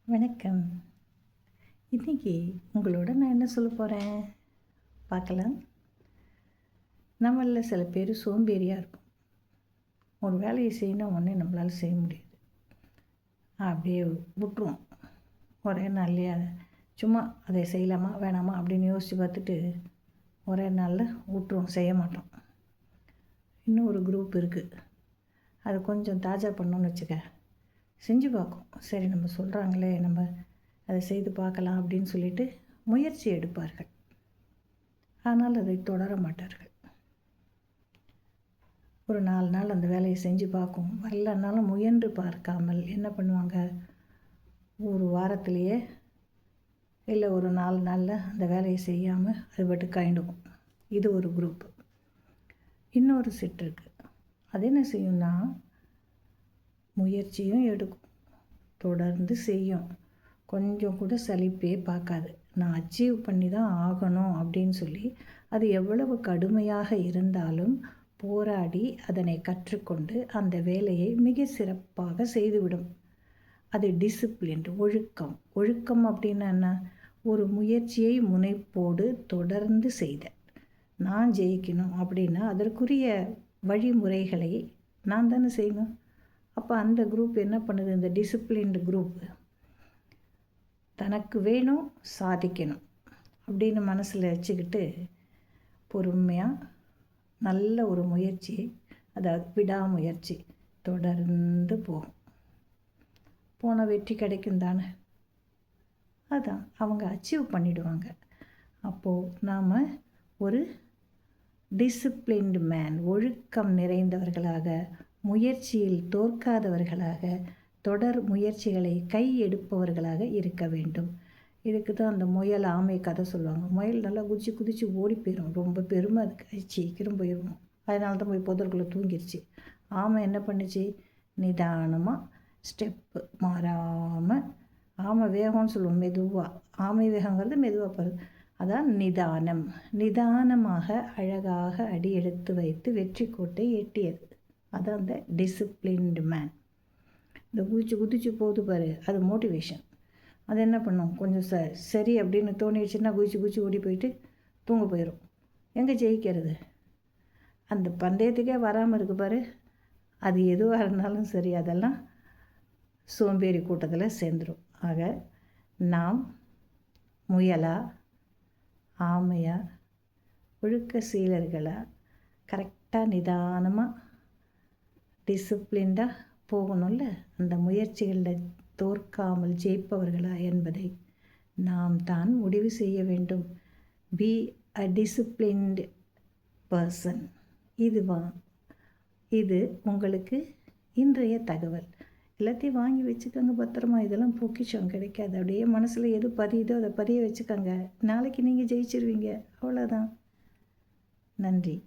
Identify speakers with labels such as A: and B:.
A: வணக்கம். இன்றைக்கி உங்களோட நான் என்ன சொல்ல போகிறேன் பார்க்கலாம். நம்மளில் சில பேர் சோம்பேறியாக இருக்கும். ஒரு வேலையை செய்யணும் உடனே நம்மளால் செய்ய முடியாது. அப்படியே விட்டுருவோம். ஒரே நாள்லேயே சும்மா அதை செய்யலாமா வேணாமா அப்படின்னு யோசித்து பார்த்துட்டு ஒரே நாளில் விட்டுருவோம், செய்ய மாட்டோம். இன்னும் ஒரு குரூப் இருக்குது. அது கொஞ்சம் தாஜா பண்ணோன்னு வச்சுக்க, செஞ்சு பார்க்கும். சரி, நம்ம சொல்கிறாங்களே, நம்ம அதை செய்து பார்க்கலாம் அப்படின்னு சொல்லிட்டு முயற்சி எடுப்பார்கள். ஆனால் அதை தொடர மாட்டார்கள். ஒரு 4 நாள் அந்த வேலையை செஞ்சு பார்க்கும். வரலனாலும் முயன்று பார்க்காமல் என்ன பண்ணுவாங்க, ஒரு வாரத்திலேயே இல்லை ஒரு 4 நாளில் அந்த வேலையை செய்யாமல் அது பாட்டு கைண்டுக்கும். இது ஒரு குரூப். இன்னொரு செட் இருக்குது. அது என்ன செய்யும்னா, முயற்சியும் எடுக்கும், தொடர்ந்து செய்யும், கொஞ்சம் கூட சலிப்பே பார்க்காது. நான் அச்சீவ் பண்ணி தான் ஆகணும் அப்படின்னு சொல்லி அது எவ்வளவு கடுமையாக இருந்தாலும் போராடி அதனை கற்றுக்கொண்டு அந்த வேலையை மிக சிறப்பாக செய்துவிடும். அது டிசிப்ளின், ஒழுக்கம். ஒழுக்கம் அப்படின்னா என்ன? ஒரு முயற்சியை முனைப்போடு தொடர்ந்து செய்த. நான் ஜெயிக்கணும் அப்படின்னா அதற்குரிய வழிமுறைகளை நான் தானே செய்யணும். அப்போ அந்த குரூப் என்ன பண்ணுது, இந்த டிசிப்ளின்டு குரூப் தனக்கு வேணும், சாதிக்கணும் அப்படின்னு மனசில் வச்சுக்கிட்டு பொறுமையாக நல்ல ஒரு முயற்சியை, அதாவது விடாமுயற்சி தொடர்ந்து போகும். போன வெற்றி கிடைக்கும் தானே. அதான் அவங்க அச்சீவ் பண்ணிடுவாங்க. அப்போது நாம் ஒரு டிசிப்ளின்டு மேன், ஒழுக்கம் நிறைந்தவர்களாக, முயற்சியில் தோற்காதவர்களாக, தொடர் முயற்சிகளை கை எடுப்பவர்களாக இருக்க வேண்டும். இதுக்கு தான் அந்த முயல் ஆமை கதை சொல்லுவாங்க. முயல் நல்லா குதிச்சு குதிச்சு ஓடி போயிடும், ரொம்ப பெருமை அதுக்கு, சீக்கிரம் போயிடும். அதனால தான் போய் புதற்குள்ளே தூங்கிடுச்சு. ஆமை என்ன பண்ணுச்சு, நிதானமாக ஸ்டெப்பு மாறாமல், ஆமை வேகம்னு சொல்லுவோம், மெதுவாக. ஆமை வேகங்கிறது மெதுவாக போகிறது, அதான் நிதானம். நிதானமாக அழகாக அடி எடுத்து வைத்து வெற்றி கோட்டை எட்டியது. அதான் அந்த டிசிப்ளின்டு மேன். இந்த குதிச்சு குதிச்சு போகுது பாரு, அது மோட்டிவேஷன். அது என்ன பண்ணும், கொஞ்சம் சரி அப்படின்னு தோணிடுச்சுன்னா குதிச்சு குதிச்சு ஓடி போயிட்டு தூங்க போயிடும். எங்கே ஜெயிக்கிறது? அந்த பந்தயத்துக்கே வராமல் இருக்கு பாரு, அது எதுவாக இருந்தாலும் சரி, அதெல்லாம் சோம்பேறி கூட்டத்தில் சேர்ந்துடும். ஆக நாம் முயலா, ஆமையா, ஒழுக்க சீலர்களா, கரெக்டாக நிதானமாக டிசிப்ளின்டாக போகணும்ல, அந்த முயற்சிகளில் தோற்காமல் ஜெயிப்பவர்களா என்பதை நாம் தான் முடிவு செய்ய வேண்டும். Be a disciplined person. இது உங்களுக்கு இன்றைய தகவல். எல்லாத்தையும் வாங்கி வச்சுக்கோங்க பத்திரமா. இதெல்லாம் பொக்கிஷம், கிடைக்காது. அப்படியே மனசில் எது பதியுதோ அதை பதிய வச்சுக்கோங்க. நாளைக்கு நீங்கள் ஜெயிச்சிருவீங்க. அவ்வளோதான். நன்றி.